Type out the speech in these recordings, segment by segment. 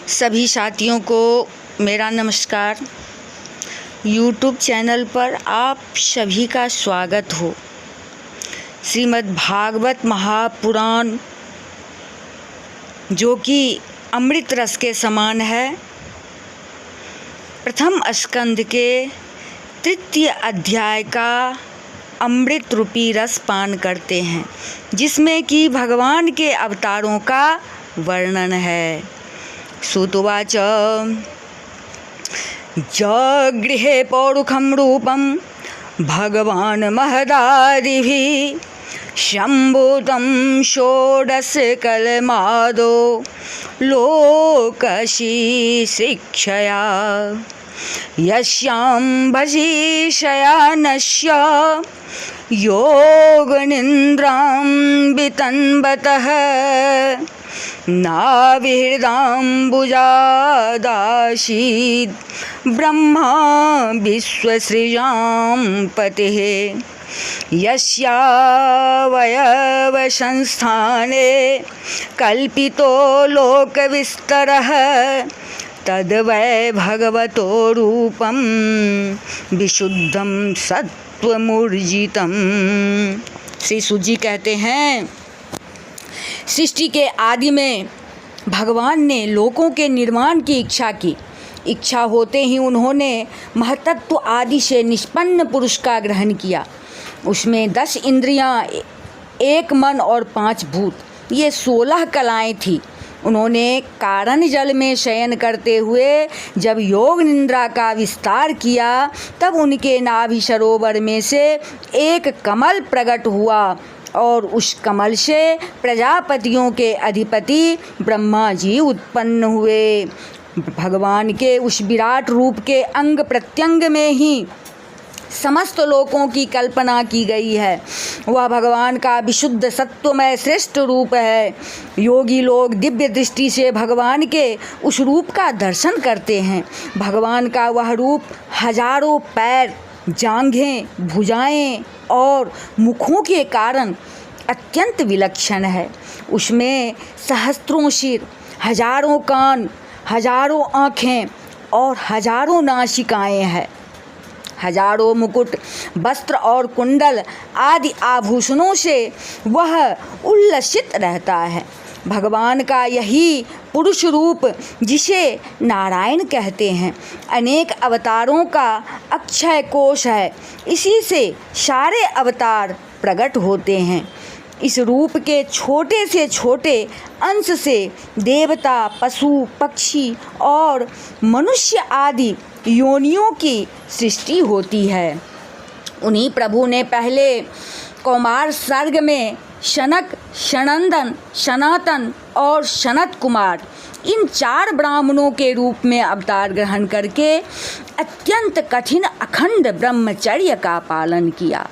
सभी साथियों को मेरा नमस्कार। YouTube चैनल पर आप सभी का स्वागत हो। श्रीमद् भागवत महापुराण जो कि अमृत रस के समान है, प्रथम स्कंद के तृतीय अध्याय का अमृत रूपी रस पान करते हैं, जिसमें कि भगवान के अवतारों का वर्णन है। सुतुवाच जगृहे पौरुखं रूपं भगवान् महदादिभिः शम्भुतं षोडशकलमादो लोकशिक्षया यस्यां भजीशयानस्य योगनिन्द्रां वितन्वतः नाविहृदाम्बुजादासीद् ब्रह्मा विश्वसृजां पतिः यस्यावयवसंस्थाने कल्पितो लोकविस्तरः तद्वै भगवतो रूपं विशुद्धं सत्त्वमूर्जितं। श्री सूत जी कहते हैं, सृष्टि के आदि में भगवान ने लोकों के निर्माण की इच्छा की। इच्छा होते ही उन्होंने महतत्व आदि से निष्पन्न पुरुष का ग्रहण किया। उसमें 10 इंद्रियां, 1 मन और 5 भूत, ये 16 कलाएं थी। उन्होंने कारण जल में शयन करते हुए जब योग निद्रा का विस्तार किया, तब उनके नाभि सरोवर में से एक कमल प्रकट हुआ और उस कमल से प्रजापतियों के अधिपति ब्रह्मा जी उत्पन्न हुए। भगवान के उस विराट रूप के अंग प्रत्यंग में ही समस्त लोकों की कल्पना की गई है। वह भगवान का विशुद्ध सत्वमय श्रेष्ठ रूप है। योगी लोग दिव्य दृष्टि से भगवान के उस रूप का दर्शन करते हैं। भगवान का वह रूप हजारों पैर, जांघें, भुजाएं और मुखों के कारण अत्यंत विलक्षण है। उसमें सहस्त्रों सिर, हजारों कान, हजारों आँखें और हजारों नासिकाएं हैं। हजारों मुकुट, वस्त्र और कुंडल आदि आभूषणों से वह उल्लसित रहता है। भगवान का यही पुरुष रूप, जिसे नारायण कहते हैं, अनेक अवतारों का अक्षय कोश है। इसी से सारे अवतार प्रकट होते हैं। इस रूप के छोटे से छोटे अंश से देवता, पशु, पक्षी और मनुष्य आदि योनियों की सृष्टि होती है। उन्हीं प्रभु ने पहले कौमार सर्ग में शनक, सनंदन, सनातन और सनत कुमार, इन 4 ब्राह्मणों के रूप में अवतार ग्रहण करके अत्यंत कठिन अखंड ब्रह्मचर्य का पालन किया।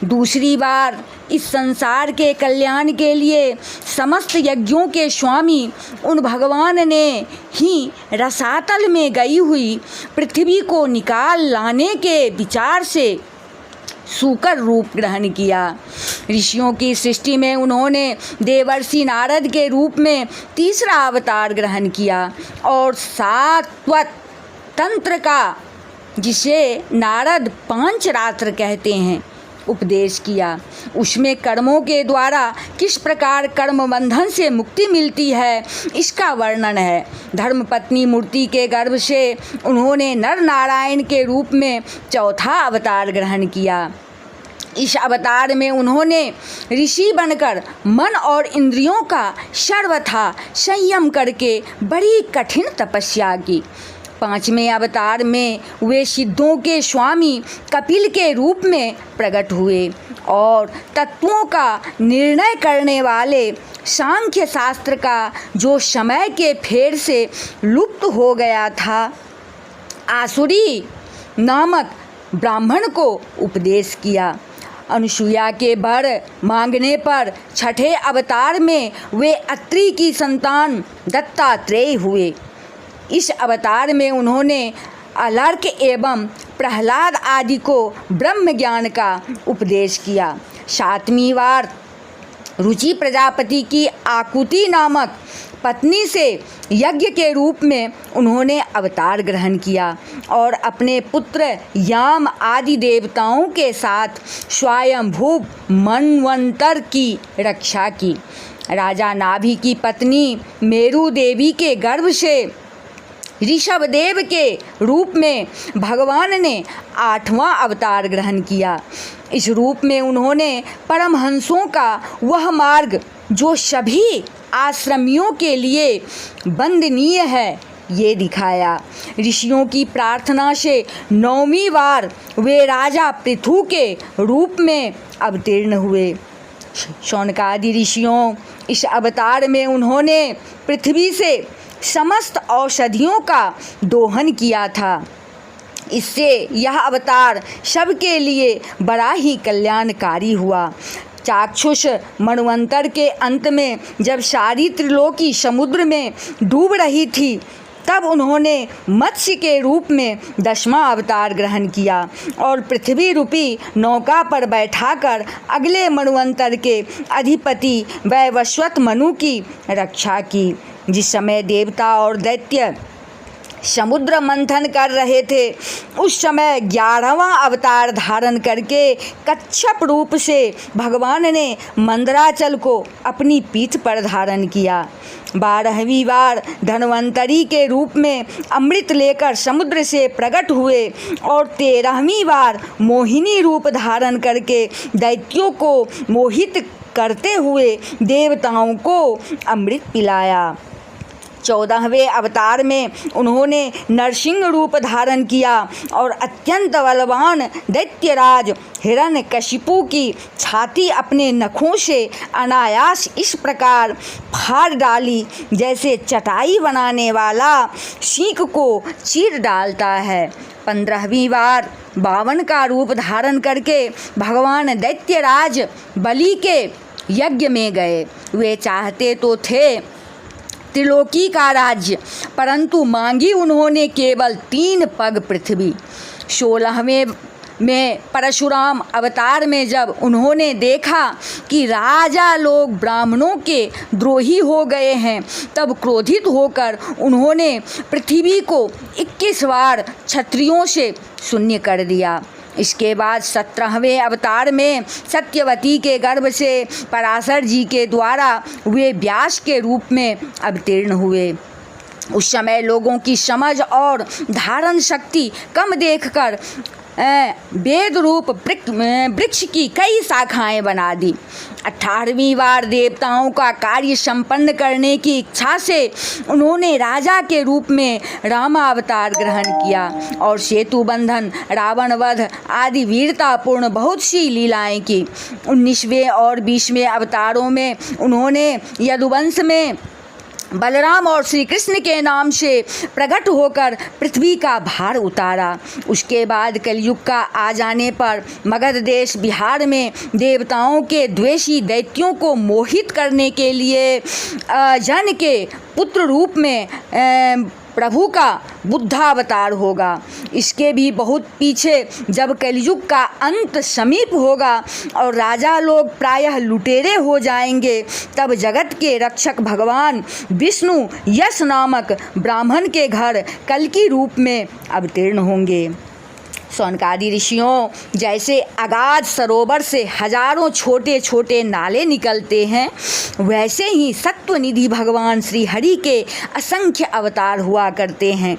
दूसरी बार इस संसार के कल्याण के लिए समस्त यज्ञों के स्वामी उन भगवान ने ही रसातल में गई हुई पृथ्वी को निकाल लाने के विचार से सूकर रूप ग्रहण किया। ऋषियों की सृष्टि में उन्होंने देवर्षि नारद के रूप में तीसरा अवतार ग्रहण किया और सात्वत तंत्र का, जिसे नारद पांचरात्र कहते हैं, उपदेश किया। उसमें कर्मों के द्वारा किस प्रकार कर्म बंधन से मुक्ति मिलती है, इसका वर्णन है। धर्मपत्नी मूर्ति के गर्भ से उन्होंने नर नारायण के रूप में चौथा अवतार ग्रहण किया। इस अवतार में उन्होंने ऋषि बनकर मन और इंद्रियों का सर्वथा संयम करके बड़ी कठिन तपस्या की। 5वें अवतार में वे सिद्धों के स्वामी कपिल के रूप में प्रकट हुए और तत्वों का निर्णय करने वाले सांख्य शास्त्र का, जो समय के फेर से लुप्त हो गया था, आसुरी नामक ब्राह्मण को उपदेश किया। अनुसुईया के वर मांगने पर 6ठे अवतार में वे अत्रि की संतान दत्तात्रेय हुए। इस अवतार में उन्होंने अलर्क एवं प्रहलाद आदि को ब्रह्म ज्ञान का उपदेश किया। 7वीं बार रुचि प्रजापति की आकुति नामक पत्नी से यज्ञ के रूप में उन्होंने अवतार ग्रहण किया और अपने पुत्र याम आदि देवताओं के साथ स्वयंभू मनवंतर की रक्षा की। राजा नाभि की पत्नी मेरु देवी के गर्भ से ऋषभ देव के रूप में भगवान ने 8वां अवतार ग्रहण किया। इस रूप में उन्होंने परमहंसों का वह मार्ग जो सभी आश्रमियों के लिए वंदनीय है ये दिखाया। ऋषियों की प्रार्थना से 9वीं बार वे राजा पृथु के रूप में अवतीर्ण हुए। शौनकादि ऋषियों इस अवतार में उन्होंने पृथ्वी से समस्त औषधियों का दोहन किया था। इससे यह अवतार सबके लिए बड़ा ही कल्याणकारी हुआ। चाक्षुष मनवंतर के अंत में जब सारी त्रिलोकी समुद्र में डूब रही थी तब उन्होंने मत्स्य के रूप में 10वां अवतार ग्रहण किया और पृथ्वी रूपी नौका पर बैठाकर अगले मनवंतर के अधिपति वैवस्वत मनु की रक्षा की। जिस समय देवता और दैत्य समुद्र मंथन कर रहे थे उस समय 11वां अवतार धारण करके कच्छप रूप से भगवान ने मंदराचल को अपनी पीठ पर धारण किया। 12वीं बार धन्वंतरी के रूप में अमृत लेकर समुद्र से प्रकट हुए और 13वीं बार मोहिनी रूप धारण करके दैत्यों को मोहित करते हुए देवताओं को अमृत पिलाया। 14वें अवतार में उन्होंने नरसिंह रूप धारण किया और अत्यंत बलवान दैत्यराज हिरण्यकशिपु की छाती अपने नखों से अनायास इस प्रकार फाड़ डाली जैसे चटाई बनाने वाला सींग को चीर डालता है। 15वीं बार 52 का रूप धारण करके भगवान दैत्यराज बलि के यज्ञ में गए। वे चाहते तो थे त्रिलोकी का राज्य, परंतु मांगी उन्होंने केवल 3 पग पृथ्वी। 16वें में परशुराम अवतार में जब उन्होंने देखा कि राजा लोग ब्राह्मणों के द्रोही हो गए हैं तब क्रोधित होकर उन्होंने पृथ्वी को 21 बार क्षत्रियों से शून्य कर दिया। इसके बाद 17वें अवतार में सत्यवती के गर्भ से पराशर जी के द्वारा वे व्यास के रूप में अवतीर्ण हुए। उस समय लोगों की समझ और धारण शक्ति कम देखकर वेद रूप वृक्ष की कई शाखाएं बना दी। 18वीं बार देवताओं का कार्य संपन्न करने की इच्छा से उन्होंने राजा के रूप में रामावतार ग्रहण किया और सेतु बंधन, रावण वध आदि वीरतापूर्ण बहुत सी लीलाएं की। 19वें और 20वें अवतारों में उन्होंने यदुवंश में बलराम और श्री कृष्ण के नाम से प्रकट होकर पृथ्वी का भार उतारा। उसके बाद कलयुग का आ जाने पर मगध देश बिहार में देवताओं के द्वेषी दैत्यों को मोहित करने के लिए जन के पुत्र रूप में प्रभु का बुद्धावतार होगा। इसके भी बहुत पीछे जब कलयुग का अंत समीप होगा और राजा लोग प्रायः लुटेरे हो जाएंगे तब जगत के रक्षक भगवान विष्णु यश नामक ब्राह्मण के घर कल्कि रूप में अवतीर्ण होंगे। शौनकादि ऋषियों जैसे अगाध सरोवर से हजारों छोटे छोटे नाले निकलते हैं वैसे ही सत्वनिधि भगवान श्री हरि के असंख्य अवतार हुआ करते हैं।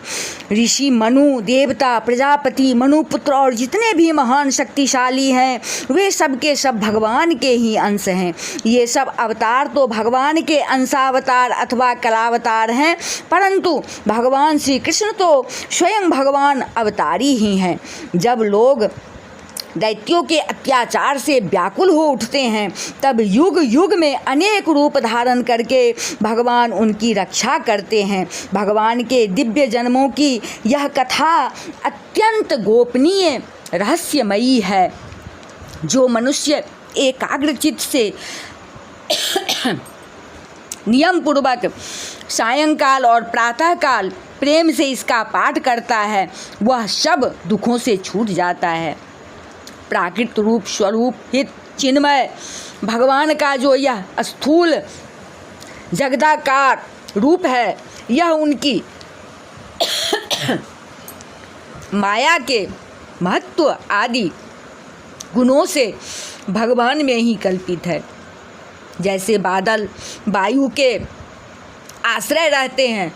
ऋषि मनु, देवता, प्रजापति, मनुपुत्र और जितने भी महान शक्तिशाली हैं वे सब के सब भगवान के ही अंश हैं। ये सब अवतार तो भगवान के अंशावतार अथवा कलावतार हैं, परंतु भगवान श्री कृष्ण तो स्वयं भगवान अवतारी ही हैं। जब लोग दैत्यों के अत्याचार से व्याकुल हो उठते हैं तब युग युग में अनेक रूप धारण करके भगवान उनकी रक्षा करते हैं। भगवान के दिव्य जन्मों की यह कथा अत्यंत गोपनीय रहस्यमयी है। जो मनुष्य एकाग्रचित्त से नियम पूर्वक सायंकाल और प्रातःकाल प्रेम से इसका पाठ करता है वह सब दुखों से छूट जाता है। प्राकृत रूप स्वरूप हित चिन्मय भगवान का जो यह स्थूल जगदाकार रूप है, यह उनकी माया के महत्व आदि गुणों से भगवान में ही कल्पित है। जैसे बादल वायु के आश्रय रहते हैं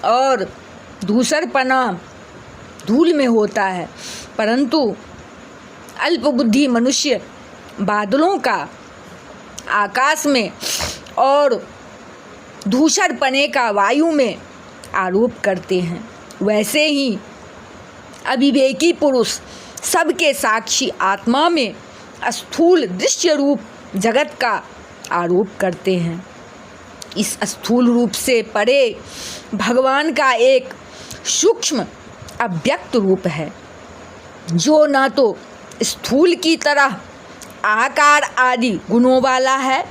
और धूसरपना धूल में होता है, परंतु अल्पबुद्धि मनुष्य बादलों का आकाश में और धूसरपने का वायु में आरोप करते हैं। वैसे ही अविवेकी पुरुष सबके साक्षी आत्मा में स्थूल दृश्य रूप जगत का आरोप करते हैं। इस स्थूल रूप से परे भगवान का एक सूक्ष्म अव्यक्त रूप है, जो न तो स्थूल की तरह आकार आदि गुणों वाला है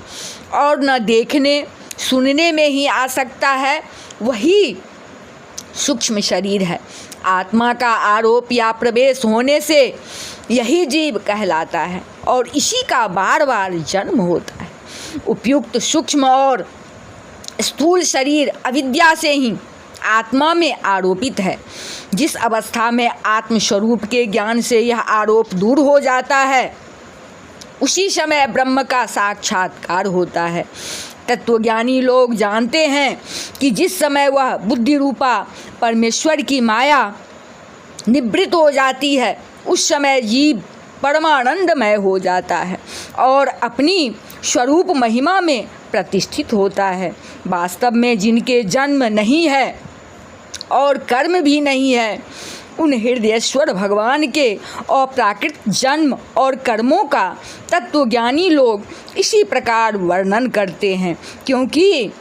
और न देखने सुनने में ही आ सकता है, वही सूक्ष्म शरीर है। आत्मा का आरोप या प्रवेश होने से यही जीव कहलाता है और इसी का बार बार जन्म होता है। उपयुक्त सूक्ष्म और स्थूल शरीर अविद्या से ही आत्मा में आरोपित है। जिस अवस्था में आत्मस्वरूप के ज्ञान से यह आरोप दूर हो जाता है, उसी समय ब्रह्म का साक्षात्कार होता है। तत्वज्ञानी लोग जानते हैं कि जिस समय वह बुद्धि रूपा परमेश्वर की माया निवृत्त हो जाती है, उस समय जीव परमानंदमय हो जाता है और अपनी स्वरूप महिमा में प्रतिष्ठित होता है। वास्तव में जिनके जन्म नहीं है और कर्म भी नहीं है, उन हृदयेश्वर भगवान के अप्राकृत जन्म और कर्मों का तत्वज्ञानी लोग इसी प्रकार वर्णन करते हैं, क्योंकि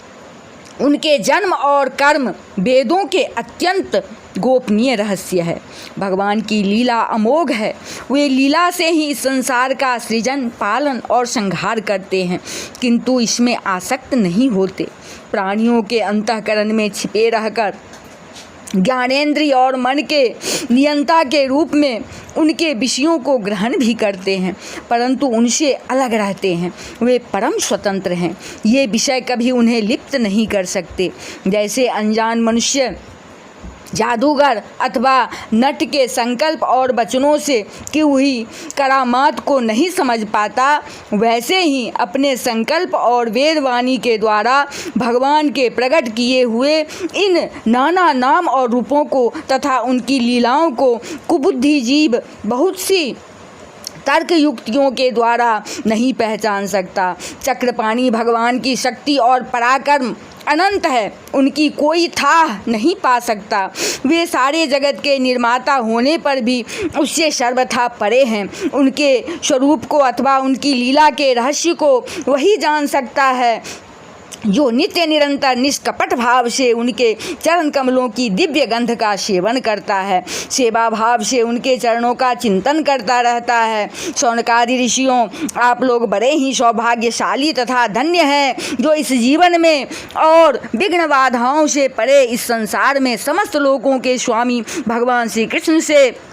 उनके जन्म और कर्म वेदों के अत्यंत गोपनीय रहस्य है। भगवान की लीला अमोघ है। वे लीला से ही इस संसार का सृजन, पालन और संहार करते हैं, किंतु इसमें आसक्त नहीं होते। प्राणियों के अंतःकरण में छिपे रहकर ज्ञानेंद्रिय और मन के नियंता के रूप में उनके विषयों को ग्रहण भी करते हैं, परंतु उनसे अलग रहते हैं। वे परम स्वतंत्र हैं। ये विषय कभी उन्हें लिप्त नहीं कर सकते। जैसे अनजान मनुष्य जादूगर अथवा नट के संकल्प और वचनों से की हुई करामात को नहीं समझ पाता, वैसे ही अपने संकल्प और वेदवाणी के द्वारा भगवान के प्रकट किए हुए इन नाना नाम और रूपों को तथा उनकी लीलाओं को कुबुद्धि जीव बहुत सी तर्क युक्तियों के द्वारा नहीं पहचान सकता। चक्रपाणी भगवान की शक्ति और पराक्रम अनंत है, उनकी कोई था नहीं पा सकता। वे सारे जगत के निर्माता होने पर भी उससे सर्वथा परे हैं। उनके स्वरूप को अथवा उनकी लीला के रहस्य को वही जान सकता है जो नित्य निरंतर निष्कपट भाव से उनके चरण कमलों की दिव्य गंध का सेवन करता है, सेवा भाव से उनके चरणों का चिंतन करता रहता है। शौनकादि ऋषियों, आप लोग बड़े ही सौभाग्यशाली तथा धन्य हैं, जो इस जीवन में और विघ्न बाधाओं से परे इस संसार में समस्त लोगों के स्वामी भगवान श्री कृष्ण से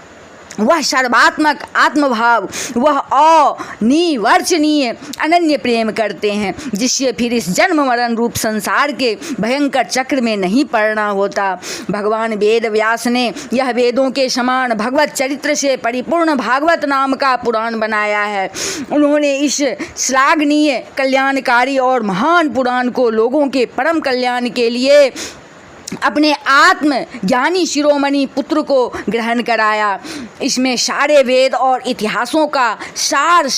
वह सर्वात्मक आत्मभाव, वह अनिवर्चनीय अनन्य प्रेम करते हैं, जिससे फिर इस जन्म मरण रूप संसार के भयंकर चक्र में नहीं पड़ना होता। भगवान वेद व्यास ने यह वेदों के समान भगवत चरित्र से परिपूर्ण भागवत नाम का पुराण बनाया है। उन्होंने इस श्लाघनीय, कल्याणकारी और महान पुराण को लोगों के परम कल्याण के लिए अपने आत्म ज्ञानी शिरोमणि पुत्र को ग्रहण कराया। इसमें सारे वेद और इतिहासों का सार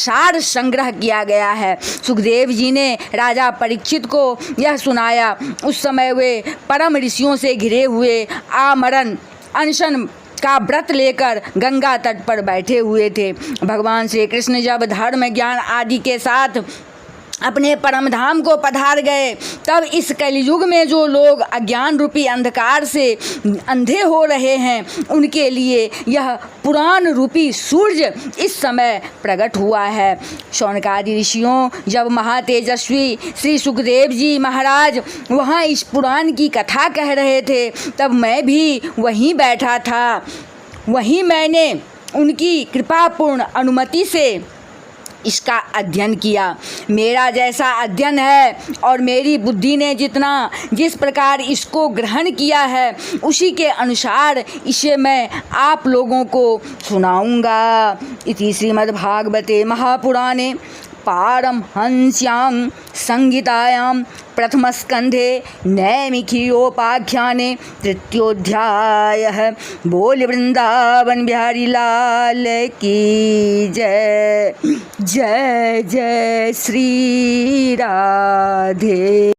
संग्रह किया गया है। सुखदेव जी ने राजा परीक्षित को यह सुनाया। उस समय वे परम ऋषियों से घिरे हुए आमरण अनशन का व्रत लेकर गंगा तट पर बैठे हुए थे। भगवान श्री कृष्ण जब धर्म ज्ञान आदि के साथ अपने परम धाम को पधार गए, तब इस कलयुग में जो लोग अज्ञान रूपी अंधकार से अंधे हो रहे हैं, उनके लिए यह पुराण रूपी सूर्य इस समय प्रकट हुआ है। शौनकादि ऋषियों, जब महातेजस्वी श्री सुखदेव जी महाराज वहाँ इस पुराण की कथा कह रहे थे, तब मैं भी वहीं बैठा था। वहीं मैंने उनकी कृपापूर्ण अनुमति से इसका अध्ययन किया। मेरा जैसा अध्ययन है और मेरी बुद्धि ने जिस प्रकार इसको ग्रहण किया है उसी के अनुसार इसे मैं आप लोगों को सुनाऊंगा। इति श्रीमद्भागवते महापुराणे पारमहंस्यां संहितायां प्रथमस्कन्धे नैमिषीयोपाख्याने तृतीयोऽध्यायः। बोल वृंदावन बिहारी लाल की जय। जय जय श्री राधे।